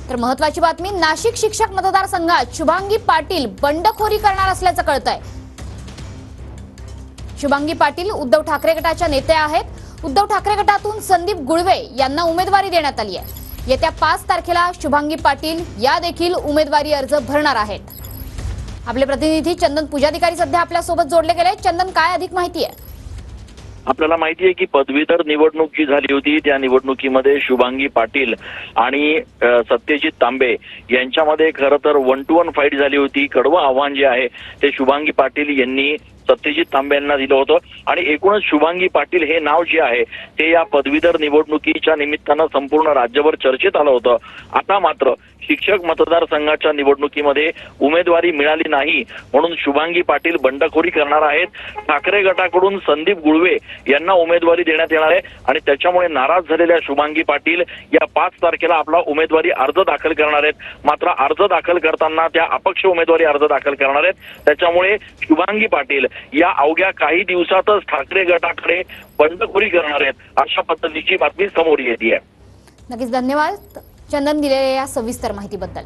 तर महत्त्वाची बातमी, नाशिक शिक्षक मतदारसंघात शुभांगी पाटील बंडखोरी करणार असल्याचं कळतंय। शुभांगी पाटील उद्धव ठाकरे गटाच्या नेत्या आहेत। उद्धव ठाकरे गटातून संदीप गुळवे यांना उमेदवारी देण्यात आली आहे। येत्या 5 तारखेला शुभांगी पाटील या देखील उमेदवारी अर्ज भरणार आहेत। आपले प्रतिनिधी चंदन पुजाधिकारी सध्या आपल्या सोबत जोडले गेले। चंदन, काय अधिक माहिती आहे? आपल्याला माहिती आहे की पदवीधर निवडणूक जी झाली होती त्या निवडणुकीमध्ये शुभांगी पाटील आणि सत्यजित तांबे यांच्यामध्ये खरं तर 1 to 1 फाईट झाली होती। कडवं आव्हान जे आहे ते शुभांगी पाटील यांनी सत्यजित तांबे यांना दिलं होतं आणि एकूणच शुभांगी पाटील हे नाव जे आहे ते या पदवीधर निवडणुकीच्या निमित्तानं संपूर्ण राज्यभर चर्चेत आलं होतं। आता मात्र शिक्षक मतदारसंघाच्या निवडणुकीमध्ये उमेदवारी मिळाली नाही म्हणून शुभांगी पाटील बंडखोरी करणार आहेत। ठाकरे गटाकडून संदीप गुळवे यांना उमेदवारी देण्यात येणार आहे आणि त्याच्यामुळे नाराज झालेल्या शुभांगी पाटील या 5 तारखेला आपला उमेदवारी अर्ज दाखल करणार आहेत। मात्र अर्ज दाखल करताना त्या अपक्ष उमेदवारी अर्ज दाखल करणार आहेत। त्याच्यामुळे शुभांगी पाटील या अवघ्या काही दिवसातच ठाकरे गटाकडे बंडखोरी करणार आहेत अशा पद्धतीची बातमी समोर येते आहे। नक्कीच धन्यवाद चंदन दिलेल्या या सविस्तर माहितीबद्दल।